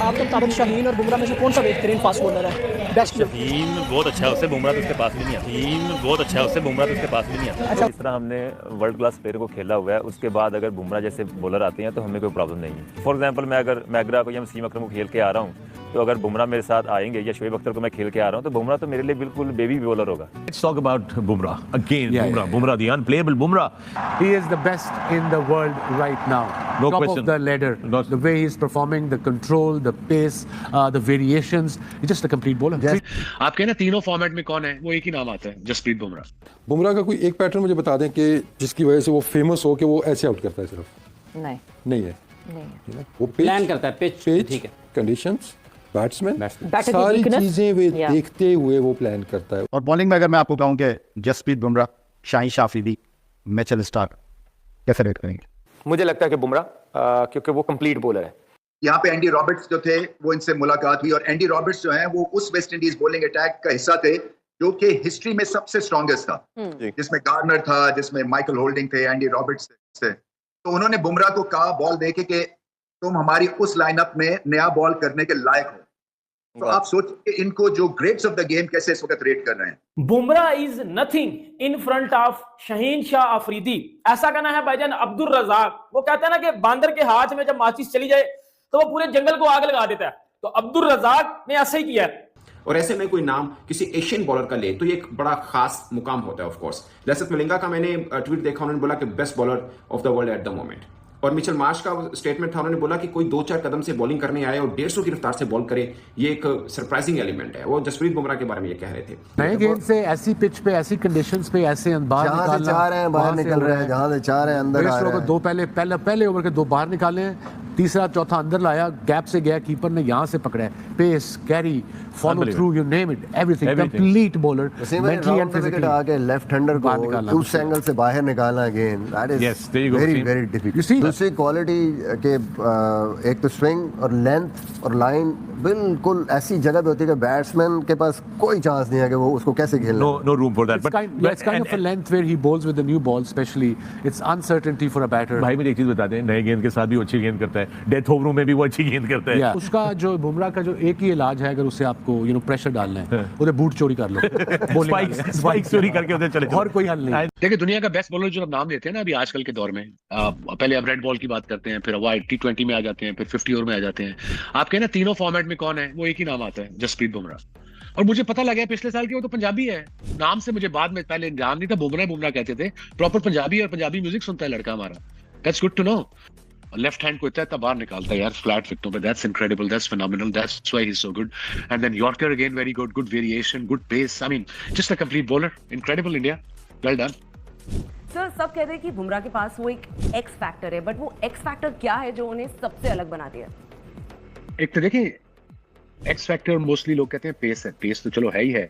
आपके मुताबिक शाहीन और बुमराह में से कौन सा बेहतरीन फास्ट बॉलर है? बेस्ट शाहीन बहुत अच्छा है, उससे बुमराह तो उसके पास भी नहीं आता। शाहीन बहुत अच्छा है, उससे बुमराह तो उसके पास भी नहीं आता। अच्छा। इस तरह हमने वर्ल्ड क्लास प्लेयर को खेला हुआ है, उसके बाद अगर बुमराह जैसे बॉलर आते हैं तो हमें कोई प्रॉब्लम नहीं है। फॉर एग्जांपल मैं अगर मैगरा को या वसीम अकरम को खेल के आ रहा हूँ, तो अगर बुमराह मेरे साथ आएंगे या शोएब अख्तर को मैं खेल के आ रहा हूँ, तो बुमराह तो मेरे लिए बिल्कुल बेबी बॉलर होगा। Let's talk about Bumrah again. Yeah, Bumrah, the unplayable Bumrah. He is the best in the world right now. No Top question. of the ladder. The way he's performing, the control, the pace, the variations. He's just a complete bowler. आपके ना तीनों format में कौन है, वो एक ही नाम आता है, जसप्रीत बुमराह। बुमराह का कोई एक पैटर्न मुझे बता दें कि जिसकी वजह से वो फेमस हो कि वो ऐसे आउट करता है सिर्फ? नहीं है। वो प्लान करता है पिच, ठीक है, कंडीशंस, बैट्समैन, Batter की सारी weakness, चीजें वे yeah. देखते हुए वो प्लान करता है। और बॉलिंग में अगर मैं आपको कहूं कि जसप्रीत बुमराह, शाहीन अफरीदी, मिचेल स्टार्क, कैसे रेट करेंगे? मुझे लगता है कि बुमराह, क्योंकि वो कंप्लीट बॉलर है। यहाँ पे एंडी रॉबर्ट्स जो थे वो इनसे मुलाकात हुई, और एंडी रॉबर्ट्स जो हैं वो उस वेस्ट इंडीज बॉलिंग अटैक का हिस्सा थे जो कि हिस्ट्री में सबसे स्ट्रॉन्गेस्ट था, जिसमें गार्नर था, जिसमें माइकल होल्डिंग थे, एंडी रॉबर्ट्स थे। तो उन्होंने बुमराह को कहा बॉल देके कि तुम हमारी उस लाइनअप में नया बॉल करने के लायक हो। तो आप सोचिए इनको जो ग्रेट्स ऑफ द गेम कैसे इस वक्त रेट कर रहे हैं। Bumrah is nothing in front of Shaheen Shah Afridi, ऐसा कहना है भाईजान अब्दुल रजाक। वो कहता है ना कि बांदर के हाथ में जब माचिस चली जाए तो वो पूरे जंगल को आग लगा देता है, तो अब्दुल रजाक ने ऐसा ही किया है। और ऐसे में कोई नाम किसी एशियन बॉलर का ले तो ये एक बड़ा खास मुकाम होता है। ऑफ कोर्स लसिथ मलिंगा का मैंने ट्वीट देखा, उन्होंने बोला कि best bowler of the world at the moment. और मिचेल मार्श का स्टेटमेंट था, उन्होंने बोला कि कोई 2-4 कदम से बॉलिंग करने आए और 150 की रफ्तार से बॉल करे, ये एक सरप्राइजिंग एलिमेंट है। वो जसप्रीत बुमराह के बारे में ये कह रहे थे, नए गेंद से ऐसी पिच पे, ऐसी कंडीशंस पे, ऐसे अंदाज जहां से चाह रहे हैं बाहर निकल रहे हैं, जहां से चाह रहे हैं अंदर आ रहे हैं। दो पहले ओवर के 2 बाहर निकाले हैं, तीसरा चौथा अंदर लाया, गैप से गया, कीपर ने यहां से पकड़ा है। Pace, carry, follow through, you name it, everything, complete bowler. Mentally and physically आके लेफ्ट हैंडर को उस एंगल से बाहर निकालना गेंद, that is very very difficult. दूसरी क्वालिटी के एक तो स्विंग और लेंथ और लाइन बिल्कुल ऐसी जगह पे होती है कि बैट्समैन के पास कोई चांस नहीं है कि वो उसको कैसे खेलना। No room for that. It's kind of a length where he bowls with the new ball, especially. It's uncertainty for a batter. भाई मुझे एक चीज बता दें, नए गेंद के साथ भी वो अच्छी गेंद करता है, डेथ ओवरों में भी वो अच्छी गेंद करता है। उसका जो बुमराह का जो एक ही इलाज है, अगर उसे आपको प्रेशर डालना है, उधर बूट चोरी कर लो, स्पाइक चोरी करके उधर चले जाओ, और कोई हल नहीं। देखिए दुनिया का बेस्ट बॉलर जो हम नाम लेते हैं ना अभी आजकल के दौर में, पहले अब रेड बॉल की बात करते हैं, फिर वाइड T20 में आ जाते हैं, फिर 50 ओवर में आ जाते हैं। आपके ना तीनों फॉर्मेट में कौन है, वो एक ही नाम आता है, जसप्रीत बुमराह। और मुझे पता लगा पिछले साल के वो तो पंजाबी है, नाम से मुझे बाद में, पहले ध्यान नहीं था, बुमराह कहते थे, प्रॉपर पंजाबी, और पंजाबी म्यूजिक सुनता है लड़का हमारा। That's good to know. Left hand को इतना बाहर निकालता है यार फ्लैट विकेटों पे, that's incredible, that's phenomenal, that's why he is so good. And then yorker again very good, good variation, good pace, I mean just a complete bowler, incredible India, well done. Sir सब कहते हैं कि बुमराह के पास वो एक X factor है, but वो एक्स फैक्टर क्या है जो उन्हें सबसे अलग बना दिया? एक तो देखिए एक्स फैक्टर मोस्टली लोग कहते हैं पेस है, पेस तो चलो है ही है,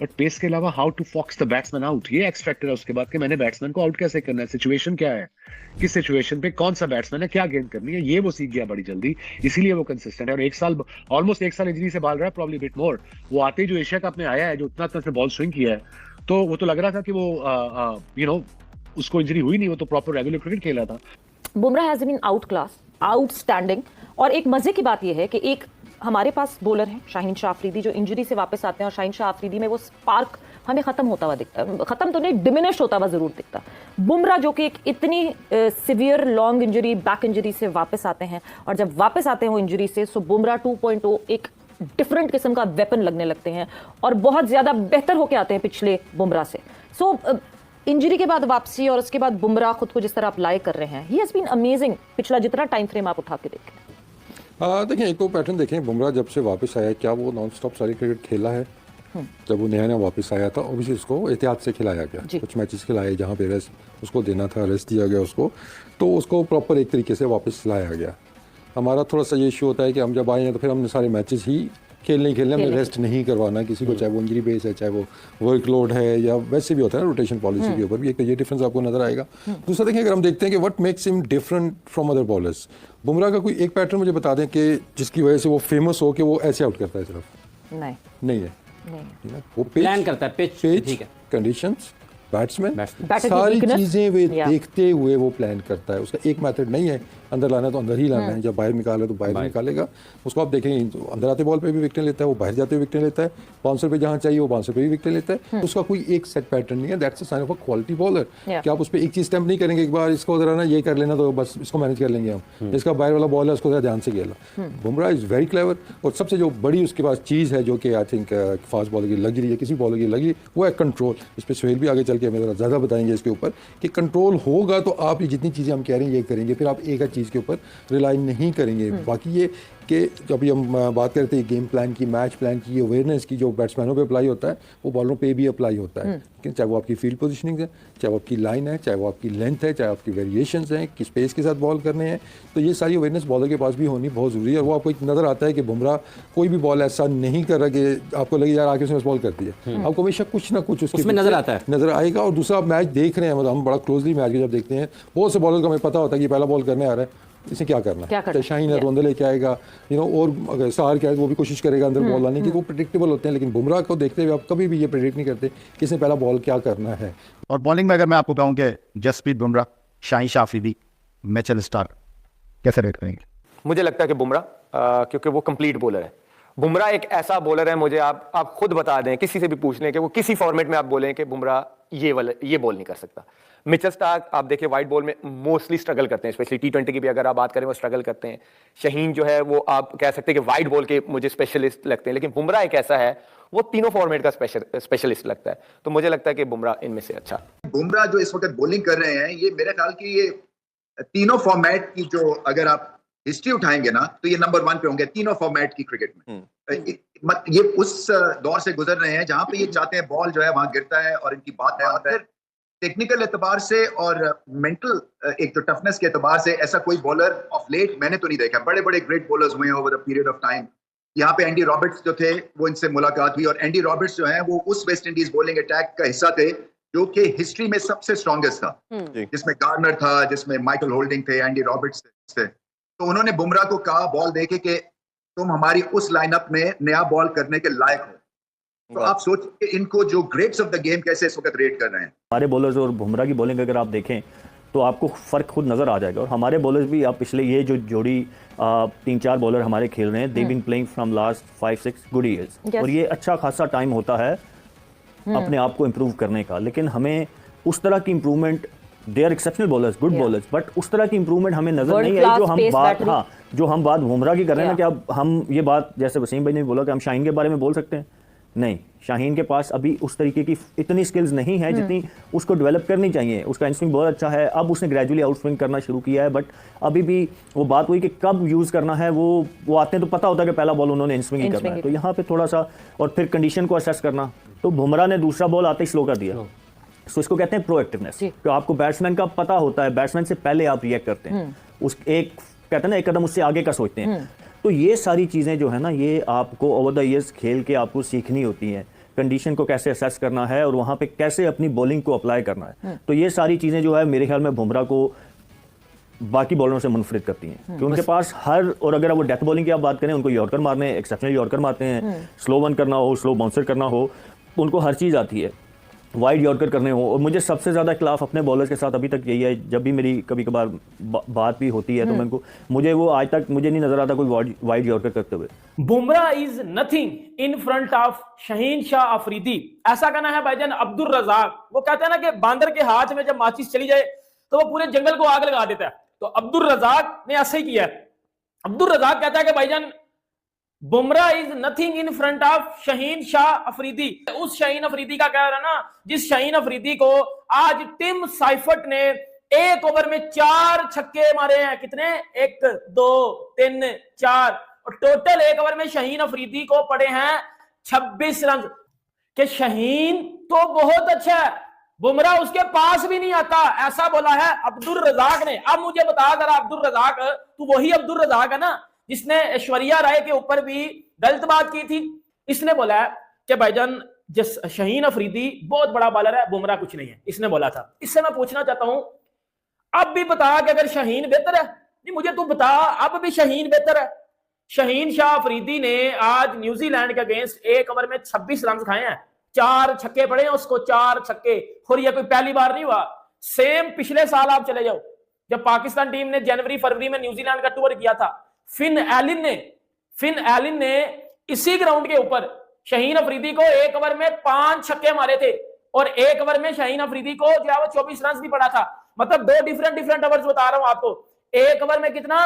बट पेस के अलावा how to fox the batsman out, ये एक्स फैक्टर है। उसके बाद कि मैंने बैट्समैन को आउट कैसे करना है, सिचुएशन क्या है, किस सिचुएशन पे कौन सा बैट्समैन है, क्या गेंद करनी है, ये वो सीख गया बड़ी जल्दी, इसीलिए वो कंसिस्टेंट है। और ऑलमोस्ट एक साल इंजरी से बाल रहा है, प्रॉब्ली बिट मोर। वो आते ही जो एशिया कप में आया है, जो उतना उसने बॉल स्विंग किया है, तो वो तो लग रहा था कि वो उसको इंजरी हुई नहीं, वो तो प्रॉपर रेगुलर क्रिकेट खेला था। Bumrah has been outclass, outstanding. और एक मजे की बात यह है कि एक हमारे पास बॉलर है शाहीन शाह अफरीदी, जो इंजरी से वापस आते हैं, और शाहीन शाह अफरीदी में वो स्पार्क हमें खत्म होता हुआ दिखता है, खत्म तो नहीं, डिमिनिश होता हुआ जरूर दिखता। बुमराह जो कि एक इतनी severe long injury, back injury से वापस आते हैं, और जब वापस आते हैं वो इंजरी से, सो बुमराह 2.0 एक डिफरेंट किस्म का वेपन लगने लगते हैं, और बहुत ज्यादा बेहतर होके आते हैं पिछले बुमराह से। सो इंजरी के बाद वापसी, और उसके बाद बुमराह खुद को जिस तरह अप्लाई कर रहे हैं, ही हैज बीन अमेजिंग। पिछला जितना टाइम फ्रेम आप उठा के देखें, देखिए एक तो पैटर्न देखें, बुमराह जब से वापस आया, क्या वो नॉन स्टॉप सारी क्रिकेट खेला है? जब वो नया वापस आया था, ऑब्वियसली उसको एहतियात से खिलाया गया, कुछ मैचेस खिलाए जहाँ पे रेस्ट उसको देना था, रेस्ट दिया गया उसको, तो उसको प्रॉपर एक तरीके से वापस लाया गया। हमारा थोड़ा सा ये इशू होता है कि हम जब आए हैं तो फिर हमने सारे मैचेस ही खेलने हमें रेस्ट नहीं करवाना किसी को, चाहे वो इंजरी बेस है, चाहे वो वर्कलोड है, या वैसे भी होता है ना रोटेशन पॉलिसी के ऊपर भी एक ये डिफरेंस आपको नजर आएगा। दूसरा देखिए, अगर हम देखते हैं कि what makes him different from other bowlers, Bumrah का कोई एक पैटर्न मुझे बता दें कि जिसकी वजह से वो फेमस हो कि वो ऐसे आउट करता है सिर्फ? नहीं है। वो प्लान करता है पिच, कंडीशंस, बैट्समैन Batter की सारी weakness, चीजें वे yeah. देखते हुए वो प्लान करता है। उसका एक मेथड नहीं है अंदर लाना तो अंदर ही लाना है, जब बाहर निकाले तो बाहर निकालेगा। उसको आप देखेंगे तो अंदर आते बॉल पे भी विकेट लेता है, वो बाहर जाते हुए विकेट लेता है, बाउंसर पे जहाँ चाहिए वो बाउंसर पे भी विकेट लेता है। उसका कोई एक सेट पैटर्न नहीं है। That's a sign of a quality bowler कि आप उस पर एक चीज स्टैम्प नहीं करेंगे, एक बार इसको जरा ना ये कर लेना तो बस इसको मैनेज कर लेंगे हम, इसका बाहर वाला बॉल है उसको जरा ध्यान से खेलना। Bumrah is very clever. और सबसे जो बड़ी उसके पास चीज़ है जो कि आई थिंक फास्ट बॉलर की लग रही है, किसी बॉलर की लग रही है, वो है कंट्रोल। इस पर सुहेल भी आगे चल के हमें ज़रा ज़्यादा बताएंगे इसके ऊपर कि कंट्रोल होगा तो आप ये जितनी चीज़ें हम कह रहे हैं ये करेंगे, फिर आप एक चीज़ के ऊपर रिलाई नहीं करेंगे। बाकी ये कि जब हम बात करते हैं गेम प्लान की, मैच प्लान की, अवेयरनेस की जो बैट्समैनों पे अप्लाई होता है वो बॉलरों पे भी अप्लाई होता है। लेकिन चाहे वो आपकी फील्ड पोजीशनिंग है, चाहे वो आपकी लाइन है, चाहे वो आपकी लेंथ है, चाहे आपकी वेरिएशंस हैं, किस स्पेस के साथ बॉल करने हैं, तो ये सारी अवेयरनेस बॉलर के पास भी होनी बहुत ज़रूरी है। और वो आपको एक नज़र आता है कि बुमराह कोई भी बॉल ऐसा नहीं कर रहा कि आपको लगे यार आके उसने बॉल करती है। आपको हमेशा कुछ ना कुछ उसमें नज़र आता है, नज़र आएगा। और दूसरा आप मैच देख रहे हैं, मतलब हम बड़ा क्लोजली मैच जब देखते हैं, बहुत से बॉलर को हमें पता होता है कि पहला बॉल करने आ रहा है, इसे क्या करना है। चाहे शाहीन है तो अंदर लेके आएगा, और अगर सार क्या है वो भी कोशिश करेगा अंदर बॉल लाने की। वो प्रेडिक्टेबल होते हैं, लेकिन बुमराह को देखते हुए आप कभी भी ये प्रेडिक्ट नहीं करते कि इसने पहला बॉल क्या करना है। और बॉलिंग में अगर मैं आपको कहूँ कि जसप्रीत बुमराह, शाहीन शाह अफरीदी, मिचेल स्टार्क, कैसे रेट करेंगे? मुझे लगता है कि बुमराह, क्योंकि वो कंप्लीट बॉलर है। बुमराह एक ऐसा बॉलर है, मुझे आप खुद बता दें, किसी से भी पूछ लें कि वो किसी फॉर्मेट में आप बोलें कि बुमराह ये बॉल नहीं कर सकता। मिचेल स्टार्क आप देखिए वाइट बॉल में मोस्टली स्ट्रगल करते हैं, स्पेशली T20 की भी अगर आप बात करें वो स्ट्रगल करते हैं। शाहीन जो है वो आप कह सकते हैं कि वाइट बॉल के मुझे स्पेशलिस्ट लगते हैं, लेकिन बुमराह एक ऐसा है वो तीनों फॉर्मेट का स्पेशलिस्ट लगता है। तो मुझे लगता है कि बुमराह इनमें से अच्छा। बुमराह जो इस वक्त बॉलिंग कर रहे हैं, ये मेरे ख्याल की ये तीनों फॉर्मेट की जो अगर आप हिस्ट्री उठाएंगे ना तो ये नंबर 1 पे होंगे तीनों फॉर्मेट की क्रिकेट में। ये उस दौर से गुजर रहे हैं जहां पे ये चाहते हैं बॉल जो है वहां गिरता है और इनकी बात आता है। टेक्निकल एतबार से और मेंटल एक तो टफनेस के एतबार से ऐसा कोई बॉलर ऑफ लेट मैंने तो नहीं देखा। बड़े बड़े ग्रेट बॉलर्स हुए हैं over a period of time. यहाँ पे एंडी रॉबर्ट्स जो थे वो इनसे मुलाकात हुई, और एंडी रॉबर्ट्स जो है वो उस वेस्ट इंडीज बॉलिंग अटैक का हिस्सा थे जो कि हिस्ट्री में सबसे स्ट्रॉन्गेस्ट था, जिसमें गार्नर था, जिसमें माइकल होल्डिंग थे, एंडी रॉबर्ट्स थे। तो उन्होंने बुमराह को कहा बॉल देके कि तुम हमारी उस लाइनअप में नया बॉल करने के लायक हो। तो आप सोचिए इनको जो ग्रेट्स ऑफ द गेम कैसे इस वक्त रेट कर रहे हैं। हमारे बॉलर्स और बुमराह की बॉलिंग अगर आप देखें तो आपको फ़र्क खुद नज़र आ जाएगा। और हमारे बॉलर्स भी, आप पिछले ये जो जोड़ी 3-4 बॉलर हमारे खेल रहे हैं, they been playing from last 5-6 good years, और ये अच्छा खासा टाइम होता है अपने आप को इम्प्रूव करने का। लेकिन हमें उस तरह की improvement, they are exceptional bowlers, good bowlers, but उस तरह की इंप्रूवमेंट हमें नजर नहीं आई जो हम बात बुमराह की कर रहे हैं ना। कि अब हम ये बात, जैसे वसीम भाई ने भी बोला कि हम शाहीन के बारे में बोल सकते हैं, नहीं, शाहीन के पास अभी उस तरीके की इतनी स्किल्स नहीं है जितनी उसको डेवलप करनी चाहिए। उसका इंस्विंग बहुत अच्छा है, अब उसने ग्रेजुअली आउट स्विंग करना शुरू किया है, बट अभी भी वो बात हुई कि कब यूज़ करना है। वो आते हैं तो पता होता है कि पहला बॉल उन्होंने इंस्विंग ही करना है, तो यहाँ पे थोड़ा सा, और फिर कंडीशन को असेस करना। तो बुमराह ने दूसरा बॉल आते ही स्लो कर दिया, तो इसको कहते हैं प्रोएक्टिवनेस। तो आपको बैट्समैन का पता होता है, बैट्समैन से पहले आप रिएक्ट करते हैं, उस एक कहते हैं ना एक कदम उससे आगे का सोचते हैं। तो ये सारी चीज़ें जो है ना, ये आपको ओवर द ईयर्स खेल के आपको सीखनी होती हैं। कंडीशन को कैसे असेस करना है और वहाँ पे कैसे अपनी बॉलिंग को अप्लाई करना है। तो ये सारी चीज़ें जो है मेरे ख्याल में बुमराह को बाकी बॉलरों से मुनफरिद करती हैं, क्योंकि उनके पास और अगर वो डेथ बॉलिंग की आप बात करें, उनको यॉर्कर मारने, एक्सेप्शनल यॉर्कर मारते हैं, स्लो वन करना हो, स्लो बाउंसर करना हो, उनको हर चीज़ आती है, वाइड यॉर्कर करने हो। और मुझे सबसे ज़्यादा खिलाफ अपने बॉलर्स के साथ अभी तक यही है, जब भी मेरी कभी कभार बात भी होती है तो मुझे वो आज तक मुझे नहीं नजर आता कोई वाइड यॉर्कर करते हुए। Bumrah is nothing in front of Shaheen Shah Afridi, ऐसा कहना है भाईजान अब्दुल रज़ाक। वो कहते हैं ना कि बांदर के हाथ में जब माचिस चली जाए तो वो पूरे जंगल को आग लगा देता है। तो अब्दुल रज़ाक ने ऐसे ही किया है। अब्दुल रज़ाक कहता है कि भाईजान Bumrah is nothing in front of Shaheen Shah Afridi. उस शाहीन अफरीदी का कह रहा है ना, जिस शाहीन अफरीदी को आज टिम साइफर्ट ने एक ओवर में 4 छक्के मारे हैं। कितने? 1 2 3 4, और टोटल एक ओवर में शाहीन अफरीदी को पड़े हैं 26 रन। के शाहीन तो बहुत अच्छा है, बुमराह उसके पास भी नहीं आता, ऐसा बोला है अब्दुल रज़ाक ने। अब मुझे बता जरा अब्दुल रज़ाक, तू वही अब्दुल रज़ाक है ना जिसने ऐश्वर्या राय के ऊपर भी गलत बात की थी? इसने बोला है कि भाईजान जिस शाहीन अफरीदी बहुत बड़ा बॉलर है, बुमराह कुछ नहीं है, इसने बोला था। इससे मैं पूछना चाहता हूं, अब भी बता कि अगर शाहीन बेहतर है, नहीं मुझे तू बता, अब भी शाहीन बेहतर है? शाहीन शाह अफरीदी ने आज न्यूजीलैंड के अगेंस्ट एक ओवर में 26 रन खाए हैं, 4 छक्के पड़े हैं उसको, 4 छक्के, और ये कोई पहली बार नहीं हुआ। सेम पिछले साल आप चले जाओ, जब पाकिस्तान टीम ने जनवरी फरवरी में न्यूजीलैंड का टूर किया था, फिन एलिन ने इसी ग्राउंड के ऊपर शाहीन अफरीदी को 1 ओवर में 5 छक्के मारे थे, और 1 ओवर में शाहीन अफरीदी को जो है वो 24 रन भी पड़ा था। मतलब 2 डिफरेंट ओवर्स बता रहा हूं आपको। 1 ओवर में कितना,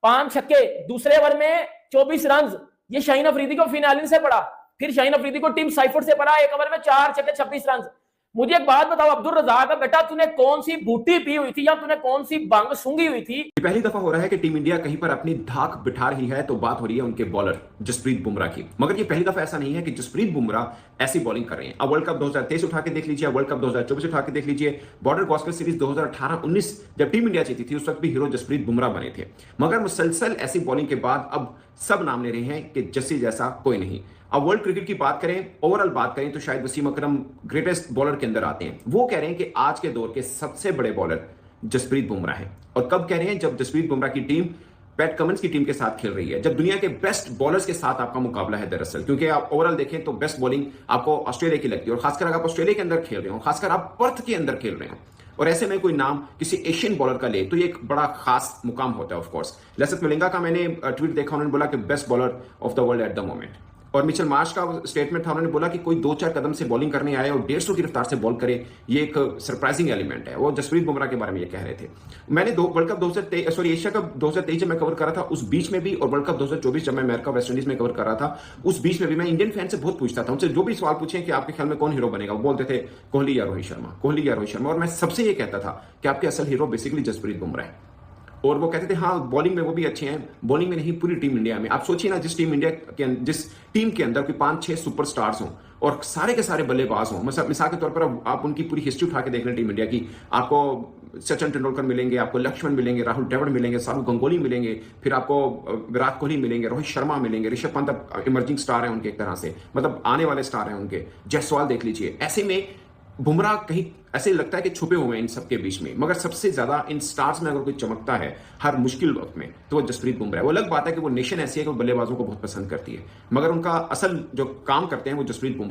5 छक्के, दूसरे ओवर में 24 रन, ये शाहीन अफरीदी को फिन एलिन से पड़ा। फिर शाहीन अफरीदी को टीम साइफर्ड से पड़ा, 1 ओवर में 4 छक्के 26 रन। मुझे एक बात बताओ अब्दुल रज़ाक, बेटा तूने कौन सी बूटी पी हुई थी या तूने कौन सी भंग सूंघी हुई थी? पहली दफा हो रहा है कि टीम इंडिया कहीं पर अपनी धाक बिठा रही है, तो बात हो रही है उनके बॉलर जसप्रीत बुमराह की। मगर ये पहली दफा ऐसा नहीं है कि जसप्रीत बुमराह ऐसी बॉलिंग कर रहे हैं। अब वर्ल्ड कप 2023 उठा के देख लीजिए, वर्ल्ड कप 2024 उठा के देख लीजिए, बॉर्डर गावस्कर सीरीज 2018-19 जब टीम इंडिया जीती थी उस वक्त भी हीरो जसप्रीत बुमराह बने थे। मगर मुसलसल ऐसी बॉलिंग के बाद अब सब नाम ले रहे हैं कि जस्सी जैसा कोई नहीं। अब वर्ल्ड क्रिकेट की बात करें, ओवरऑल बात करें, तो शायद वसीम अकरम ग्रेटेस्ट बॉलर के अंदर आते हैं। वो कह रहे हैं कि आज के दौर के सबसे बड़े बॉलर जसप्रीत बुमराह है। और कब कह रहे हैं? जब जसप्रीत बुमराह की टीम पैट कमिंस की टीम के साथ खेल रही है, जब दुनिया के बेस्ट बॉलर्स के साथ आपका मुकाबला है दरअसल। क्योंकि आप ओवरऑल देखें तो बेस्ट बॉलिंग आपको ऑस्ट्रेलिया की लगती है, और खासकर अगर आप ऑस्ट्रेलिया के अंदर खेल रहे हो, खासकर आप पर्थ के अंदर खेल रहे हो, और ऐसे में कोई नाम किसी एशियन बॉलर का ले तो ये एक बड़ा खास मुकाम होता है। ऑफ कोर्स लसिथ मलिंगा का मैंने ट्वीट देखा, उन्होंने बोला कि best bowler of the world at the moment. और मिचेल मार्श का स्टेटमेंट था, उन्होंने बोला कि कोई 2-4 कदम से बॉलिंग करने आए और 150 की रफ्तार से बॉल करे, ये एक सरप्राइजिंग एलिमेंट है। वो जसप्रीत बुमराह के बारे में ये कह रहे थे। मैंने वर्ल्ड कप 2023 एशिया कप 2023 जब मैं कवर कर रहा था उस बीच में भी, और वर्ल्ड कप 2024 जब मैं अमेरिका वेस्ट इंडीज में कवर कर रहा था उस बीच में भी मैं इंडियन फैन से बहुत पूछता था, उनसे जो भी सवाल पूछे कि आपके ख्याल में कौन हीरो बनेगा, वो बोलते थे कोहली या रोहित शर्मा, कोहली या रोहित शर्मा। और मैं सबसे ये कहता था कि आपके असल हीरो बेसिकली जसप्रीत बुमराह है। और वो कहते थे हाँ बॉलिंग में वो भी अच्छे हैं, बॉलिंग में नहीं, पूरी टीम इंडिया में। आप सोचिए ना, जिस टीम के अंदर कोई 5-6 सुपरस्टार्स हों और सारे के सारे बल्लेबाज हों, मिसाल के तौर पर आप उनकी पूरी हिस्ट्री उठा के देख लें टीम इंडिया की, आपको सचिन तेंदुलकर मिलेंगे, आपको लक्ष्मण मिलेंगे, राहुल द्रविड़ मिलेंगे, सौरव गंगोली मिलेंगे, फिर आपको विराट कोहली मिलेंगे, रोहित शर्मा मिलेंगे, ऋषभ पंत इमर्जिंग स्टार है उनके एक तरह से, मतलब आने वाले स्टार हैं उनके, जायसवाल देख लीजिए। ऐसे में बुमराह कहीं ऐसे लगता है कि छुपे हुए हैं इन सबके बीच में। मगर सबसे ज्यादा इन स्टार्स में अगर कोई चमकता है हर मुश्किल वक्त में तो वो जसप्रीत बुमराह है। वो अलग बात है कि वो नेशन ऐसी है कि वो बल्लेबाजों को बहुत पसंद करती है, मगर उनका असल जो काम करते हैं वो जसप्रीत बुमराह